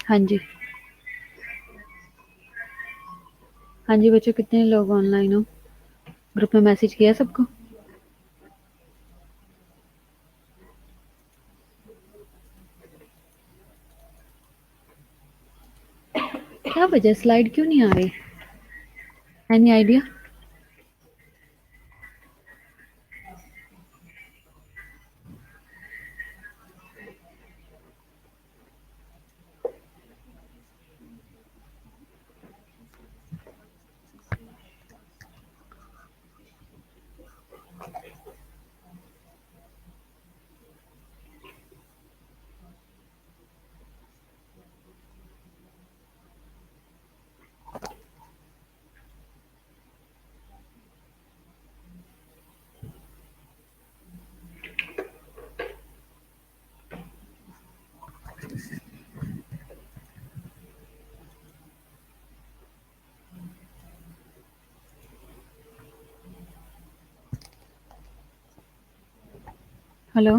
हाँ जी। हाँ जी बच्चों, कितने लोग ऑनलाइन हो? ग्रुप में मैसेज किया सबको? क्या वजह, स्लाइड क्यों नहीं आ रही? Any idea? हेलो।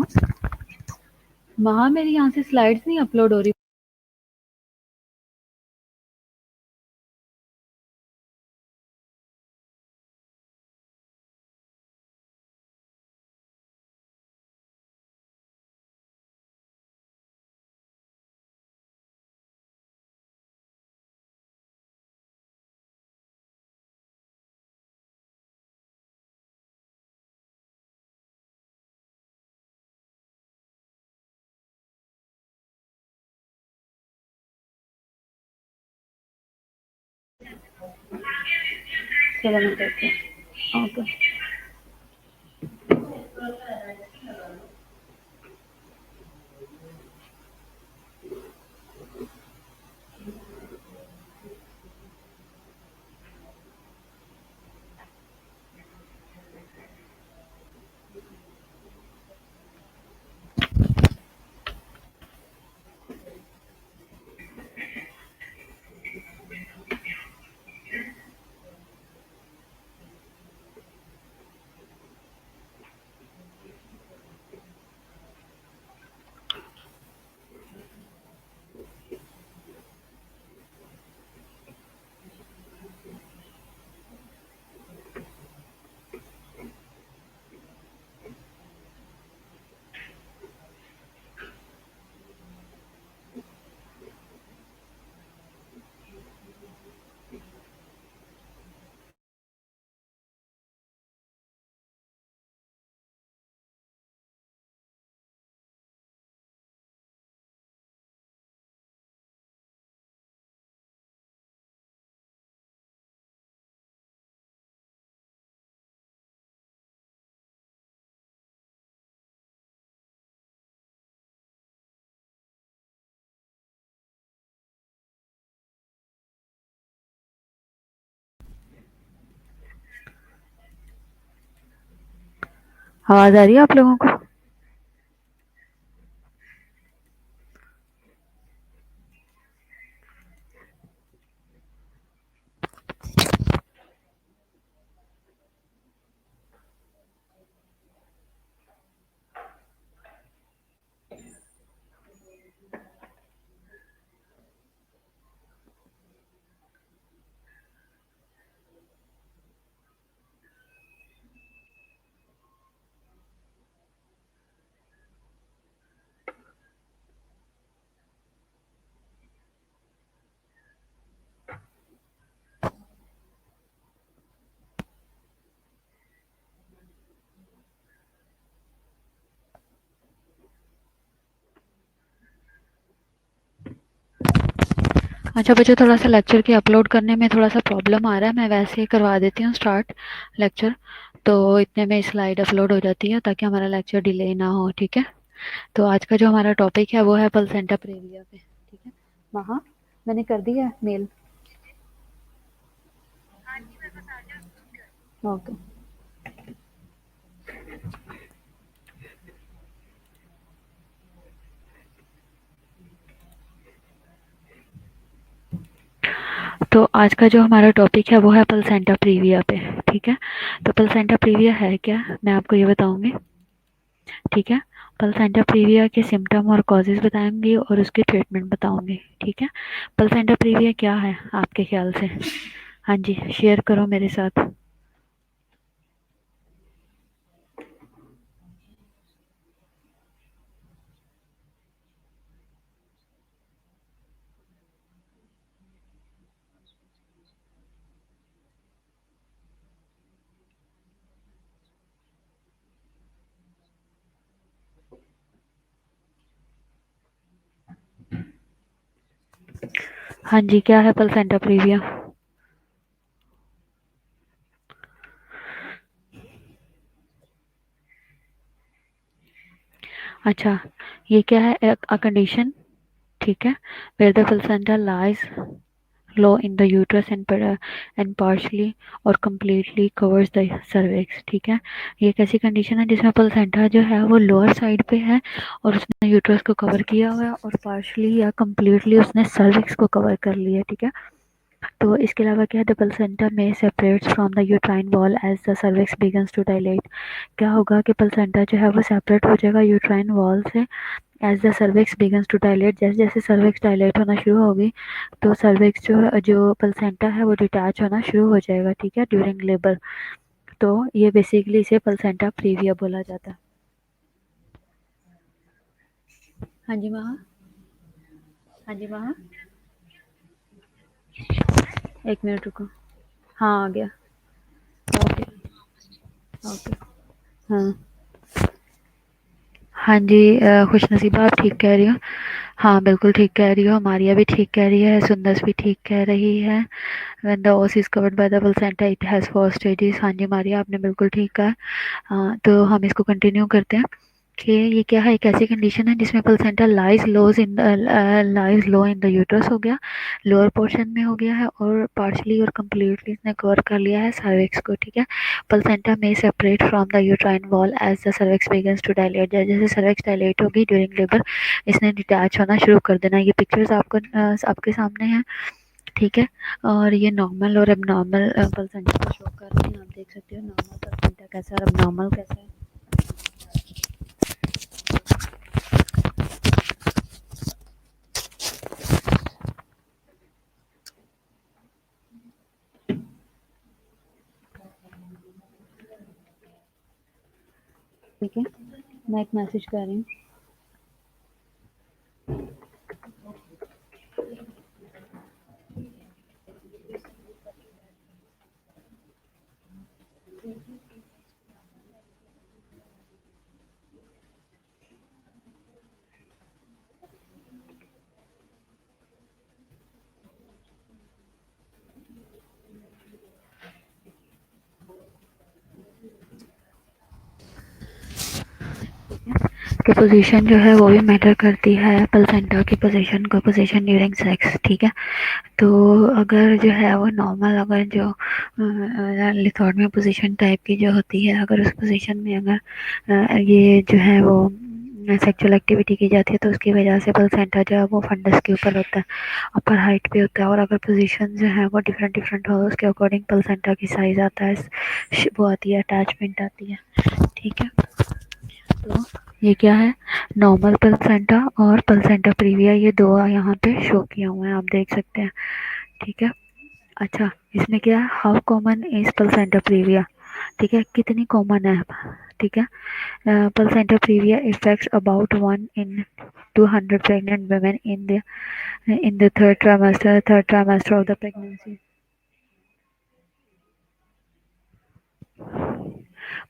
वहाँ मेरी यहाँ से स्लाइड्स नहीं अपलोड हो रही। चलो मैं करती हूँ। ओके। आवाज आ रही है आप लोगों को? अच्छा बच्चों, थोड़ा सा लेक्चर के अपलोड करने में थोड़ा सा प्रॉब्लम आ रहा है। मैं वैसे ही करवा देती हूँ स्टार्ट लेक्चर, तो इतने में स्लाइड अपलोड हो जाती है ताकि हमारा लेक्चर डिले ना हो। ठीक है। तो आज का जो हमारा टॉपिक है वो है प्लसेंटा प्रेविया पे। ठीक है। वहाँ मैंने कर दिया है मेल। ओके। तो आज का जो हमारा टॉपिक है वो है प्लसेंटा प्रीविया पे। ठीक है। तो प्लसेंटा प्रीविया है क्या, मैं आपको ये बताऊंगी। ठीक है। प्लेसेंटा प्रीविया के सिम्टम और कॉजेज बताएंगी और उसकी ट्रीटमेंट बताऊंगी। ठीक है। प्लेसेंटा प्रीविया क्या है आपके ख्याल से? हाँ जी, शेयर करो मेरे साथ। हाँ जी, क्या है प्लेसेंटा प्रीविया? अच्छा, ये क्या है? अ कंडीशन, ठीक है, where the placenta lies low in the uterus and partially और completely covers the cervix। ठीक है, ये एक ऐसी कंडीशन है जिसमें प्लेसेंटा जो है वो लोअर साइड पे है और उसने यूट्रस को कवर किया हुआ है और पार्शली या कम्प्लीटली उसने सर्विक्स को कवर कर लिया। ठीक है, तो इसके अलावा क्या है, द प्लेसेंटा में separates from the uterine wall as the cervix begins to dilate. क्या होगा कि प्लेसेंटा जो है वो सेपरेट हो जाएगा यूट्राइन वॉल से as the cervix begins to dilate. जैसे जैसे सर्विक्स डायलेट होना शुरू होगी तो सर्विक्स जो जो प्लेसेंटा है वो डिटैच होना शुरू हो जाएगा। ठीक है, ड्यूरिंग लेबर। तो ये बेसिकली इसे प्लेसेंटा प्रीविया बोला जाता है। हाँ जी वहाँ, हाँ जी वहाँ, एक मिनट रुको। हाँ आ गया। Okay, okay. हाँ, हाँ जी, खुशनसीबा आप ठीक कह रही हो। हाँ बिल्कुल ठीक कह रही हो, मारिया भी ठीक कह रही है, सुंदस भी ठीक कह रही है। व्हेन द ओस is covered by the placenta it has 4 stages. हाँ जी मारिया, आपने बिल्कुल ठीक कहा। हाँ, तो हम इसको कंटिन्यू करते हैं कि ये क्या है, एक ऐसी कंडीशन है जिसमें placenta lies low in the uterus हो गया, लोअर पोर्शन में हो गया है और पार्शली और कम्प्लीटली इसने कवर कर लिया है सर्विक्स को। ठीक है, प्लेसेंटा में separate from the uterine wall as the cervix begins to dilate. जैसे जैसे सर्विक्स डायलेट होगी ड्यूरिंग लेबर इसने डिटैच होना शुरू कर देना। ये पिक्चर्स आपको आपके सामने हैं। ठीक है, और ये नॉर्मल और एबनॉर्मल प्लेसेंटा को शो कर रहे हैं। आप देख सकते हो नॉर्मल प्लेसेंटा कैसा है और एबनॉर्मल कैसा है। ठीक है, मैं एक मैसेज कर रही हूँ। कि पोजीशन जो है वो भी मैटर करती है, प्लेसेंटा की पोजीशन को, पोजीशन ड्यूरिंग सेक्स। ठीक है, तो अगर जो है वो नॉर्मल, अगर जो लिथोर्मिया पोजीशन टाइप की जो होती है, अगर उस पोजीशन में अगर ये जो है वो सेक्सुअल एक्टिविटी की जाती है तो उसकी वजह से प्लेसेंटा जो है वो फंडस के ऊपर होता है, अपर हाइट पे होता है। और अगर पोजीशन जो है वो डिफरेंट डिफरेंट हो उसके अकॉर्डिंग प्लेसेंटा की साइज आता है, वो आती है, अटैचमेंट आती है। ठीक है, तो ये क्या है, नॉर्मल प्लेसेंटा और प्लेसेंटा प्रीविया, ये दो यहाँ पे शो किया हुआ है, आप देख सकते हैं। ठीक है, अच्छा, इसमें क्या है, how common is placenta previa. ठीक है, कितनी कॉमन है। ठीक है, placenta previa effects about 1 in 200 pregnant women in the third trimester of the pregnancy.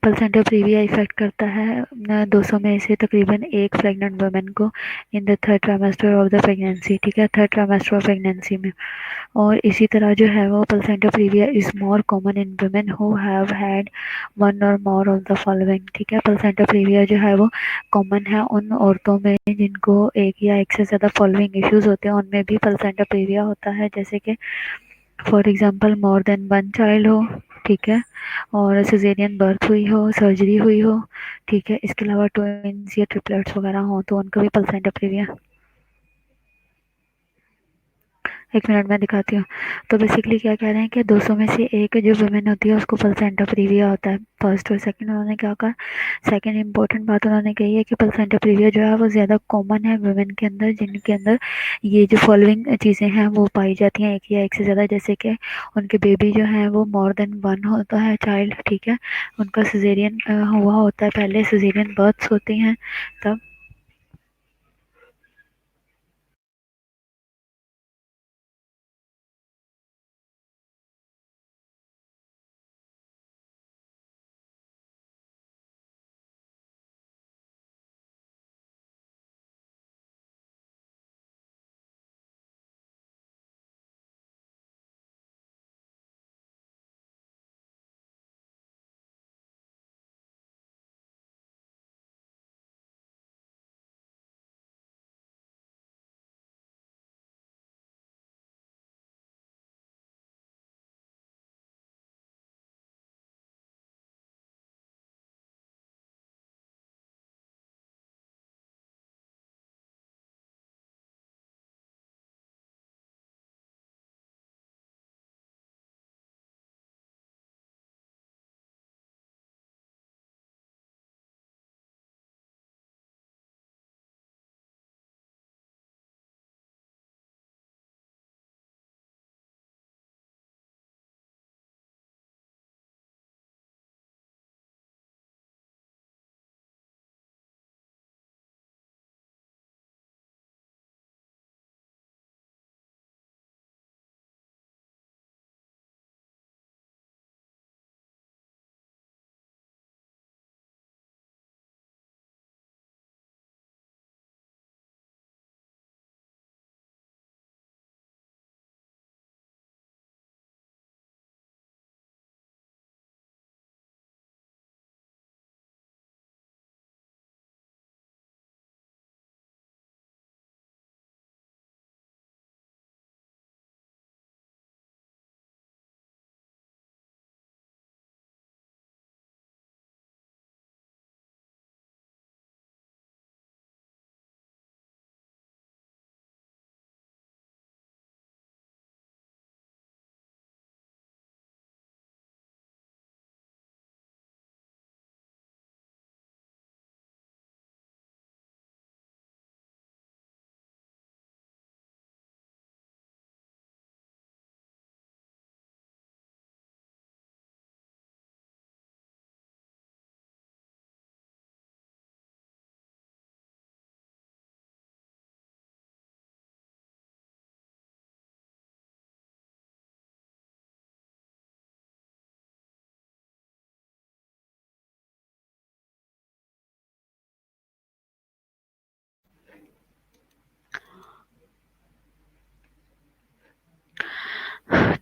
Placenta previa effect करता है 200 में से तकरीबन एक प्रेग्नेंट वुमेन को in the third trimester of the pregnancy. ठीक है, थर्ड ट्राइमेस्टर ऑफ प्रेगनेंसी में। और इसी तरह जो है वो placenta previa is more common in women who have had 1 or more of the following. ठीक है, प्लेसेंटा प्रीविया जो है वो कॉमन है उन औरतों में जिनको एक या एक से ज़्यादा फॉलोइंग इश्यूज होते हैं, उनमें भी प्लेसेंटा प्रीविया होता है। जैसे कि for example more than 1 child हो, ठीक है, और सिजेरियन बर्थ हुई हो, सर्जरी हुई हो। ठीक है, इसके अलावा ट्विंस या ट्रिपलेट्स वगैरह हो तो उनको भी प्लेसेंटा प्रीविया। एक मिनट में दिखाती हूँ। तो बेसिकली क्या कह रहे हैं कि 200 में से एक जो वुमेन होती है उसको प्लेसेंटा प्रीविया होता है, फर्स्ट। और सेकंड उन्होंने क्या कहा, सेकंड इंपॉर्टेंट बात उन्होंने कही है कि प्लेसेंटा प्रीविया जो है वो ज़्यादा कॉमन है वुमेन के अंदर, जिनके अंदर ये जो फॉलोइंग चीज़ें हैं वो पाई जाती हैं, एक या एक से ज़्यादा। जैसे कि उनके बेबी जो है वो मोर देन वन होता है चाइल्ड, ठीक है। उनका सिजेरियन हुआ होता है, पहले सिजेरियन बर्थ्स होती हैं तब।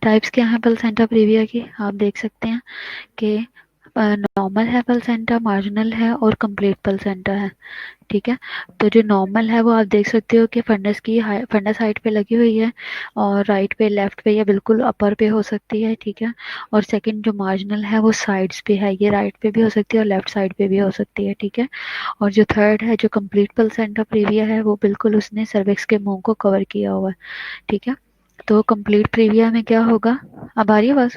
टाइप्स क्या है प्लेसेंटा प्रीविया की, आप देख सकते हैं कि नॉर्मल है प्लेसेंटा, मार्जिनल है और कंप्लीट प्लेसेंटा है, ठीक है। तो जो नॉर्मल है वो आप देख सकते हो कि फंडस की फंडस साइड पे लगी हुई है, और राइट पे, लेफ्ट पे या बिल्कुल अपर पे हो सकती है, ठीक है। और सेकंड जो मार्जिनल है वो साइड्स पे है, ये राइट पे भी हो सकती है और लेफ्ट साइड पे भी हो सकती है, ठीक है। और जो थर्ड है, जो कंप्लीट प्लेसेंटा प्रीविया है, वो बिल्कुल उसने सर्विक्स के मुंह को कवर किया हुआ है, ठीक है। तो कंप्लीट प्रीविया में क्या होगा, अब आ रही है बस।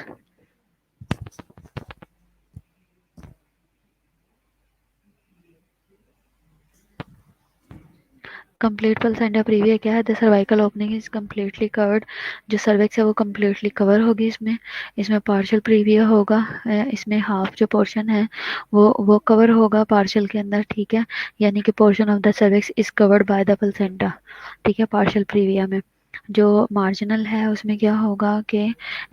कंप्लीट प्लेसेंटा प्रीविया क्या है, the cervical opening is completely covered, जो सर्विक्स है वो कम्प्लीटली कवर होगी इसमें। इसमें पार्शियल प्रीविया होगा, इसमें हाफ जो पोर्शन है वो कवर होगा पार्शियल के अंदर, ठीक है। यानी कि portion of the cervix is covered by the placenta, ठीक है, पार्शियल प्रीविया में। जो मार्जिनल है उसमें क्या होगा कि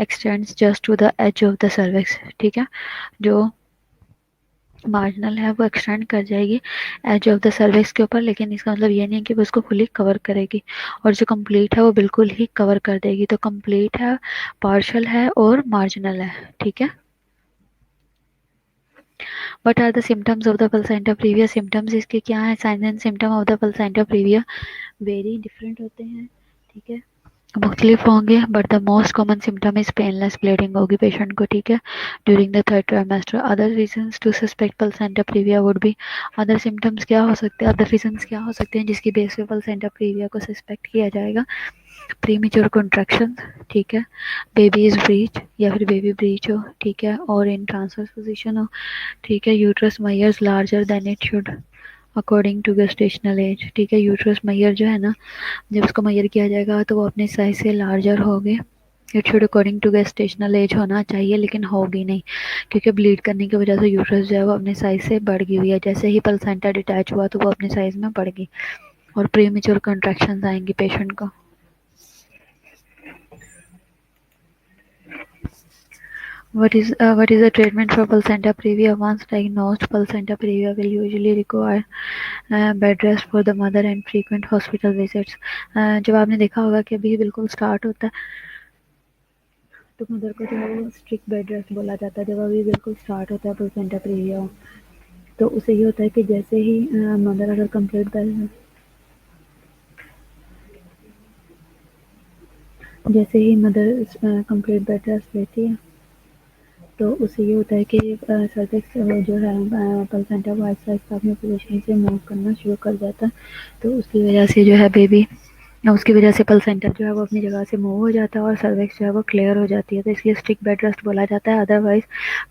extends just to the as of the cervix, ठीक है। जो मार्जिनल है वो एक्सटेंड कर जाएगी एज ऑफ द सर्विक्स के ऊपर, लेकिन इसका मतलब ये नहीं है कि वो उसको फुली कवर करेगी। और जो कंप्लीट है वो बिल्कुल ही कवर कर देगी। तो कंप्लीट है, पार्शियल है और मार्जिनल है, ठीक है। What are the symptoms of the placenta previa, symptoms इसके क्या है, signs and symptom of the placenta previa very different होते हैं, ठीक है। मुख्तलिफ होंगे, but the most common symptom is painless bleeding होगी पेशेंट को, ठीक है, during the third trimester. Other reasons to suspect placenta previa would be, other symptoms क्या हो सकते हैं, अदर रीजंस क्या हो सकते हैं जिसकी बेस पे प्लेसेंटा प्रीविया को सस्पेक्ट किया जाएगा? प्रीमेच्योर कॉन्ट्रैक्शन, ठीक है, बेबी इज ब्रीच या फिर बेबी ब्रीच हो, ठीक है, और इन ट्रांसवर्स पोजिशन हो, ठीक है, uterus measures larger than it should according to gestational age, ठीक है, यूट्रस मैयर जो है ना, जब उसको मैयर किया जाएगा तो वो अपने साइज से लार्जर होगी। It should according to gestational age होना चाहिए, लेकिन होगी नहीं, क्योंकि ब्लीड करने की वजह से यूट्रस जो है वो अपने साइज से बढ़ गई हुई है। जैसे ही प्लेसेंटा डिटैच हुआ तो वो अपने साइज में बढ़ गई और प्रीमेच्योर कंट्रैक्शंस आएंगी पेशेंट को। What is the treatment for placenta previa? Once diagnosed, placenta previa will usually require bed rest for the mother and frequent hospital visits. जब आपने देखा होगा कि अभी बिल्कुल स्टार्ट होता है तो मदर को जो है वो स्ट्रिक्ट बेड रेस्ट बोला जाता है। जब अभी बिल्कुल स्टार्ट होता है प्लेसेंटा प्रीविया हो, तो उसे ये होता है कि जैसे ही मदर अगर कंप्लीट बेड, जैसे ही मदर कंप्लीट बेड रेस्ट लेती है तो उसे ये होता है कि सर्विक्स जो है प्लेसेंटा वो आहिस्ता आहिस्ता अपनी पोजीशन से मूव करना शुरू कर जाता है। तो उसकी वजह से जो है बेबी, उसकी वजह से प्लेसेंटा जो है वो अपनी जगह से मूव हो जाता है और सर्विक्स जो है वो क्लियर हो जाती है, तो इसलिए स्टिक बेड रेस्ट बोला जाता है। अदरवाइज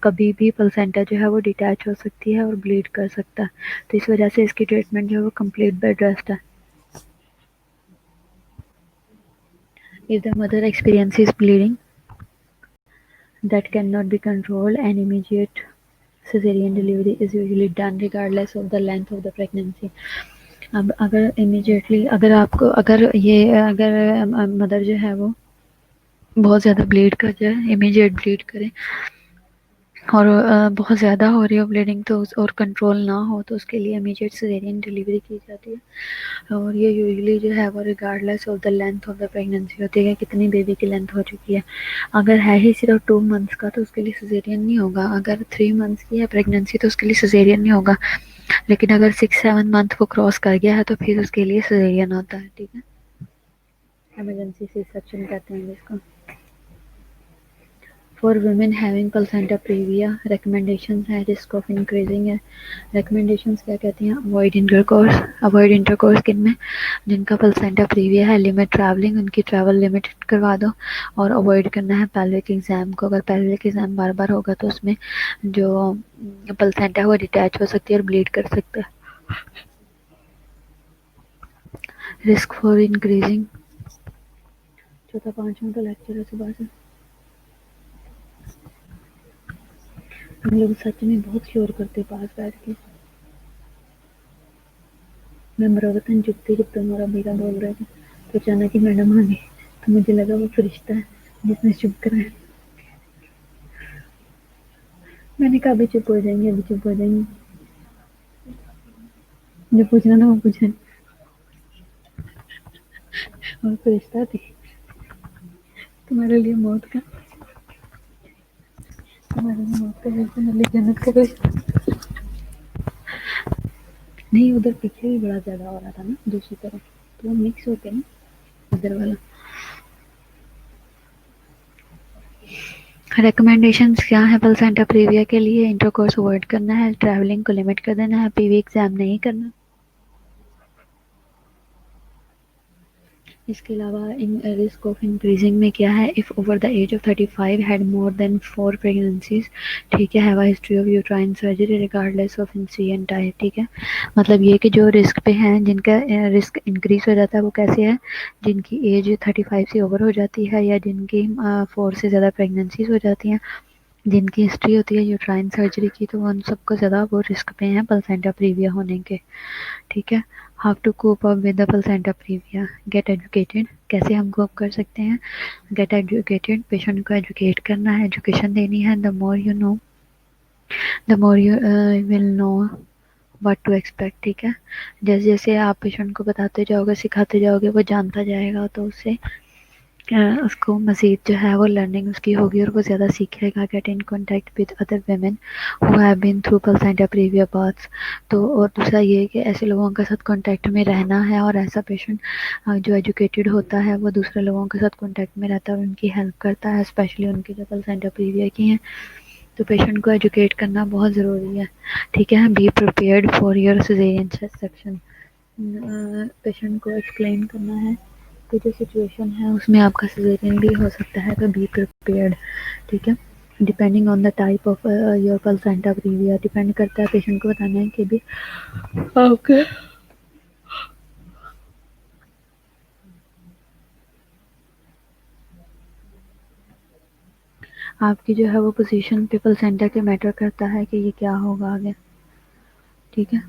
कभी भी प्लेसेंटा जो है वो डिटैच हो सकती है और ब्लीड कर सकता है, तो इस वजह से इसकी ट्रीटमेंट जो है वो कंप्लीट बेड रेस्ट है। If the mother experiences bleeding that cannot be controlled, an immediate cesarean delivery is usually done regardless of the length of the pregnancy। अब अगर इमीडिएटली अगर आपको अगर मदर जो है वो बहुत ज़्यादा ब्लीड कर जाए, इमीडिएट ब्लीड करे और बहुत ज़्यादा हो रही हो ब्लीडिंग तो और कंट्रोल ना हो तो उसके लिए इमीडिएट सिजेरियन डिलीवरी की जाती है। और ये यूजुअली जो है वो regardless of the length of the pregnancy होती है, कितनी बेबी की लेंथ हो चुकी है। अगर है ही सिर्फ 2 मंथ्स का तो उसके लिए सिजेरियन नहीं होगा, अगर 3 मंथ्स की है प्रेगनेंसी तो उसके लिए सिजेरियन नहीं होगा, लेकिन अगर 6-7 मंथ को क्रॉस कर गया है तो फिर उसके लिए सिजेरियन होता है, ठीक है, इमरजेंसी सी सेक्शन कहते हैं जिसको। For women having placenta previa recommendations है रिस्क ऑफ इंक्रीजिंग है। रिकमेंडेशंस क्या कहती हैं? अवॉइड इंटरकोर्स किन में? जिनका प्लेसेंटा प्रीविया है, लिमिट ट्रैवलिंग, उनकी ट्रैवल लिमिट करवा दो, और अवॉइड करना है पेल्विक एग्जाम को। अगर पेल्विक एग्जाम बार बार होगा तो उसमें जो प्लेसेंटा है वो डिटैच हो सकती है और ब्लीड कर सकता है। रिस्क फॉर इंक्रीजिंग, चौथा पांचवा का लेक्चर है सुबह से। हम लोग सच में बहुत शोर करते पास बैठ के। मैं मरवतन चुपते चुपते मोरा बीरा बोल रहे थे तो अचानक ही मैडम आ गई, तो मुझे लगा वो फरिश्ता है जिसने चुप कराया। मैंने कहा अभी चुप हो जाएंगे, अभी चुप हो जाएंगे, जो पूछना था वो पूछे। और फरिश्ता थी तुम्हारे लिए मौत का, तुम्हारे लिए मौत का फरिश्ता, मेरे लिए जन्नत का फरिश्ता। नहीं, उधर पीछे भी बड़ा ज्यादा हो रहा था ना दूसरी तरफ, तो वो मिक्स होके ना इधर वाला। रिकमेंडेशंस क्या है प्लेसेंटा प्रीविया के लिए? इंटरकोर्स अवॉइड करना है, ट्रैवलिंग को लिमिट कर देना है, पीवी एग्जाम नहीं करना। इसके अलावा इन रिस्क ऑफ इंक्रीजिंग में क्या है? If over the as of 35 had more than 4 pregnancies, ठीक है, have a history of uterine surgery regardless of incident type, ठीक है। मतलब ये कि जो रिस्क पे हैं, जिनका रिस्क इंक्रीज हो जाता है वो कैसे है? जिनकी एज 35 से ओवर हो जाती है, या जिनकी 4 से ज़्यादा प्रेगनेंसीज हो जाती हैं, जिनकी हिस्ट्री होती है यूट्राइन सर्जरी की, तो उन सबको ज़्यादा वो रिस्क पे हैं प्लेसेंटा प्रीविया होने के, ठीक है। How to cope up with the placenta previa? Get educated, कैसे हम कोप कर सकते हैं? गेट एजुकेटेड, पेशेंट को एजुकेट करना है, एजुकेशन देनी है। The more you know the more you will know what to expect, ठीक है। जैसे जैसे आप पेशेंट को बताते जाओगे, सिखाते जाओगे, वो जानता जाएगा, तो उससे उसको मज़ीद जो है वो लर्निंग उसकी होगी और वो ज़्यादा सीखेगा, get in contact with other women who have been through placenta previous births. तो और दूसरा ये है कि ऐसे लोगों के साथ कॉन्टैक्ट में रहना है, और ऐसा पेशेंट जो एजुकेटेड होता है वो दूसरे लोगों के साथ कॉन्टैक्ट में रहता है और उनकी हेल्प करता है, स्पेशली उनकी जो प्लेसेंटा प्रीविया की हैं। तो पेशेंट को एजुकेट करना बहुत ज़रूरी है, ठीक है। Be prepared for your caesarean section. Patient को एक्सप्लेन करना है कि जो सिचुएशन है उसमें आपका सिजेरियन भी हो सकता है, तो बी प्रिपेयर्ड, ठीक है। Depending on the type of your placenta previa, depend करता है, पेशेंट को बताना है कि भी आपके आपकी जो है वो पोजीशन पे प्लेसेंटा के मैटर करता है कि ये क्या होगा आगे, ठीक है।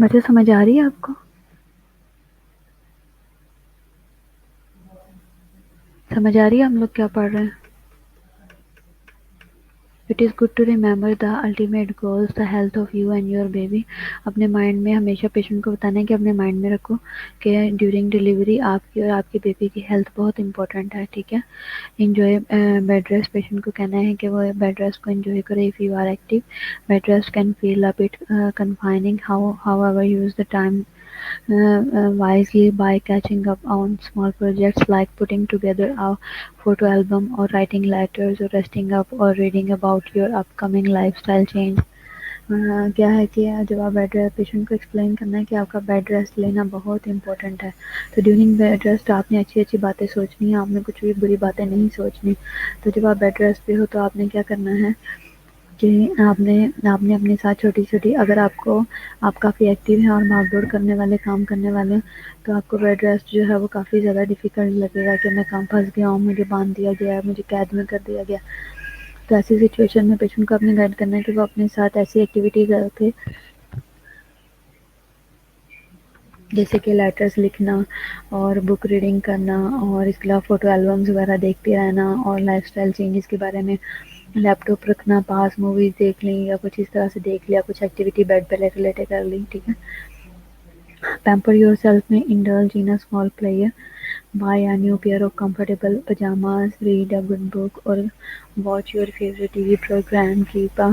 बच्चे समझ आ रही है आपको? समझ आ रही है हम लोग क्या पढ़ रहे हैं? It is good to remember the ultimate goals the health of you and your baby. अपने माइंड में हमेशा पेशेंट को बताना है कि अपने माइंड में रखो कि ड्यूरिंग डिलीवरी आपकी और आपकी बेबी की हेल्थ बहुत इंपॉर्टेंट है, ठीक है। इंजॉय बेड रेस्ट, पेशेंट को कहना है कि वो बेड रेस्ट को इंजॉय करे। If you are active, bed rest can feel a bit confining, however use the time wisely by catching up on small projects like putting together a photo album or writing letters or resting up or reading about your upcoming lifestyle change। क्या है कि जब आप bed rest, patient को explain करना है कि आपका बेड रेस्ट लेना बहुत इंपॉर्टेंट है। तो ड्यूरिंग बेड रेस्ट आपने अच्छी अच्छी बातें सोचनी है, आपने कुछ भी बुरी बातें नहीं सोचनी। तो जब आप बेड रेस्ट पे हो तो आपने क्या करना है कि आपने आपने अपने साथ छोटी-छोटी, अगर आपको आप काफ़ी एक्टिव हैं और भाग-दौड़ करने वाले, काम करने वाले हैं, तो आपको बेड रेस्ट जो है वो काफ़ी ज़्यादा डिफ़िकल्ट लगेगा कि मैं कहाँ फँस गया हूँ, मुझे बाँध दिया गया है, मुझे कैद में कर दिया गया। तो ऐसी सिचुएशन में पेशेंट को अपने गाइड करना है कि वो अपने साथ ऐसी एक्टिविटीज़ रखे, जैसे कि लेटर्स लिखना और बुक रीडिंग करना, और इसके अलावा फ़ोटो एल्बम्स वगैरह देखते रहना, और लाइफ़स्टाइल चेंजेस के बारे में लैपटॉप रखना पास, मूवीज़ देख ली या कुछ इस तरह से देख लिया, कुछ एक्टिविटी बेड पे लेटे-लेटे कर ली, ठीक है। पैम्पर योरसेल्फ में indulge in a small player, buy a new pair of comfortable pajamas, read a good book, or watch your favorite TV program. Keep a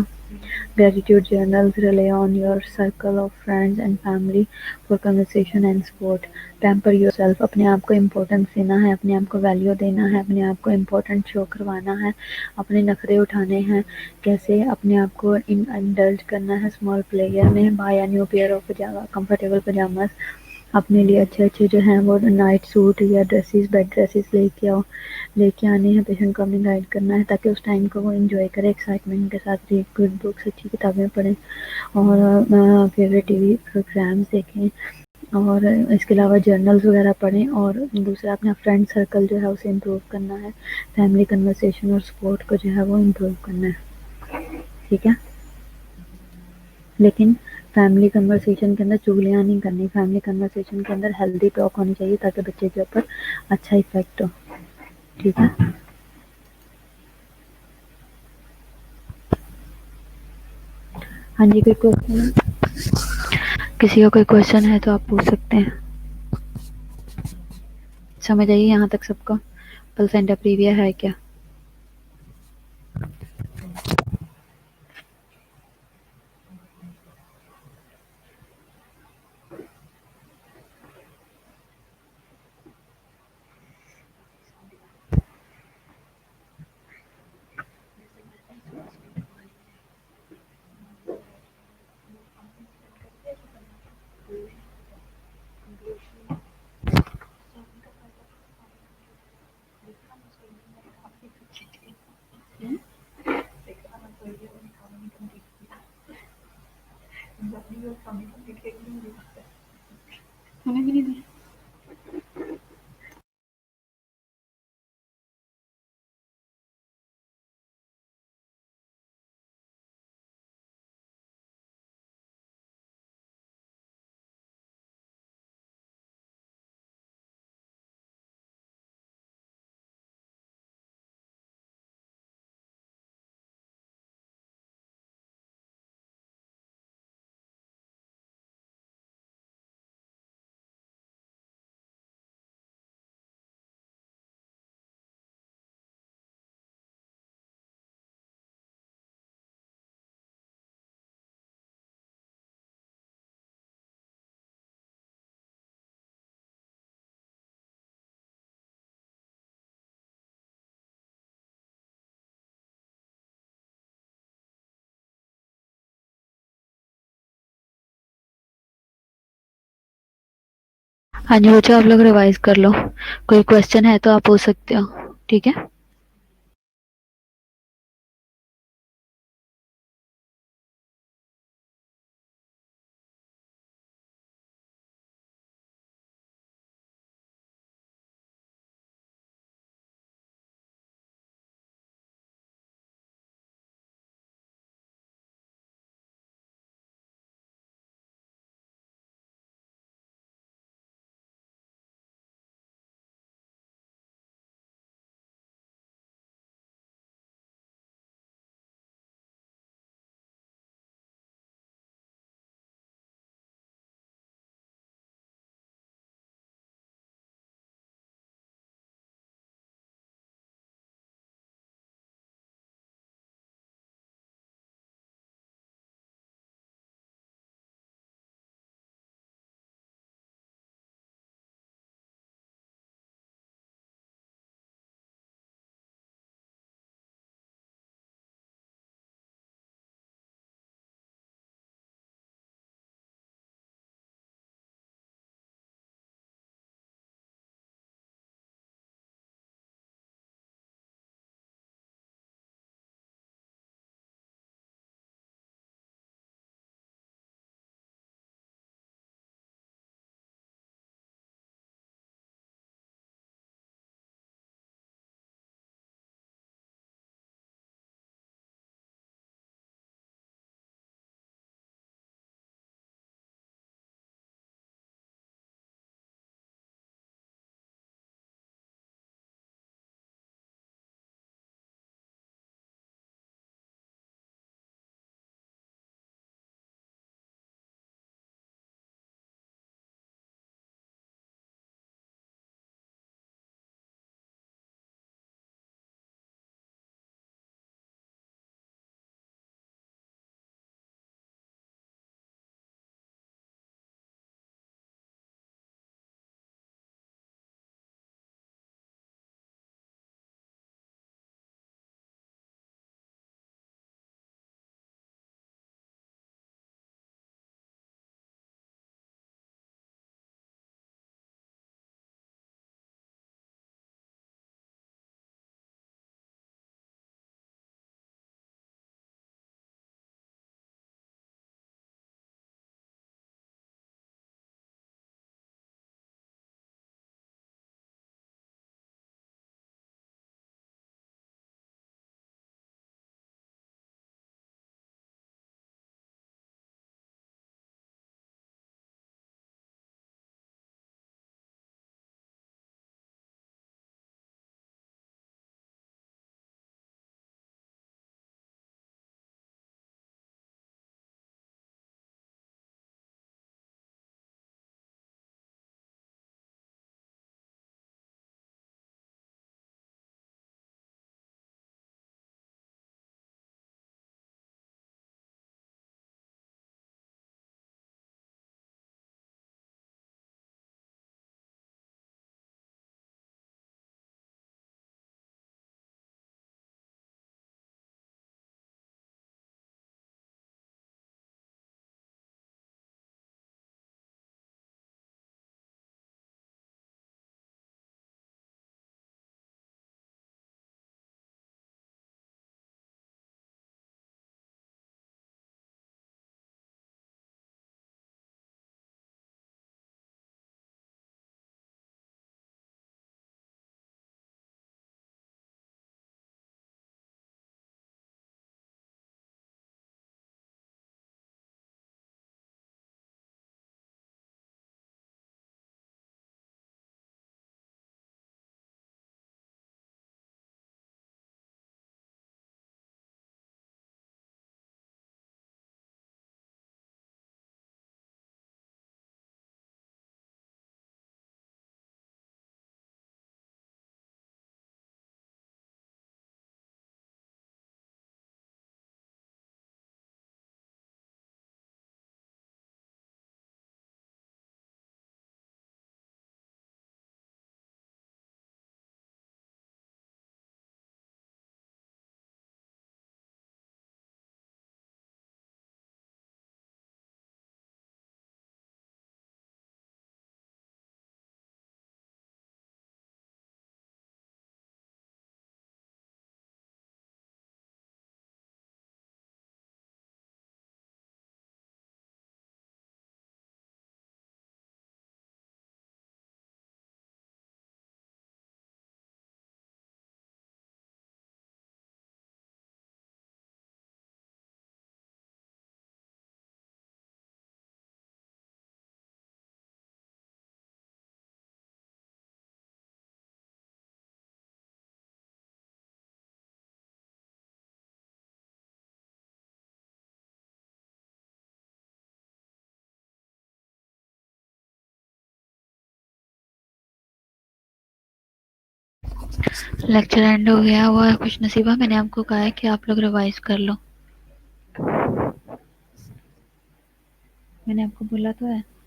gratitude journals, rely on your circle of friends and family for conversation and support. Pamper yourself, अपने आप को importance देना है, अपने आप को value देना है, अपने आप को इम्पोर्टेंट शो करवाना है, अपने नखरे उठाने हैं, कैसे अपने आप को इंडल्ज करना है स्मॉल प्लेयर में। Buy a new pair of pyjama comfortable pyjamas, अपने लिए अच्छे अच्छे जो हैं वो नाइट सूट या ड्रेसेस, बेड ड्रेसेस लेके आओ, लेके आने हैं। पेशेंट को अपने गाइड करना है ताकि उस टाइम को वो एंजॉय करे एक्साइटमेंट के साथ। रीड गुड बुक्स, अच्छी किताबें पढ़ें, और फेवरेट टीवी प्रोग्राम्स देखें, और इसके अलावा जर्नल्स वगैरह पढ़ें। और दूसरा, अपना फ्रेंड सर्कल जो है उसे इम्प्रूव करना है, फैमिली कन्वर्सेशन और सपोर्ट को जो है वो इम्प्रूव करना है, ठीक है। लेकिन फैमिली कन्वर्सेशन के अंदर चुगलियाँ नहीं करनी, फैमिली कन्वर्सेशन के अंदर हेल्दी टॉक होनी चाहिए ताकि बच्चे के ऊपर अच्छा इफेक्ट हो, ठीक है। हाँ जी, कोई क्वेश्चन है? किसी का कोई क्वेश्चन है तो आप पूछ सकते हैं। समझ आइए यहाँ तक सबको? प्लेसेंटा प्रीविया है क्या? हमें भी नहीं दी। हाँ जी बच्चों, आप लोग रिवाइज कर लो। कोई क्वेश्चन है तो आप पूछ सकते हो। ठीक है। लेक्चर एंड हो गया हुआ है, खुश नसीबा। मैंने आपको कहा है कि आप लोग रिवाइज कर लो। मैंने आपको बोला तो है।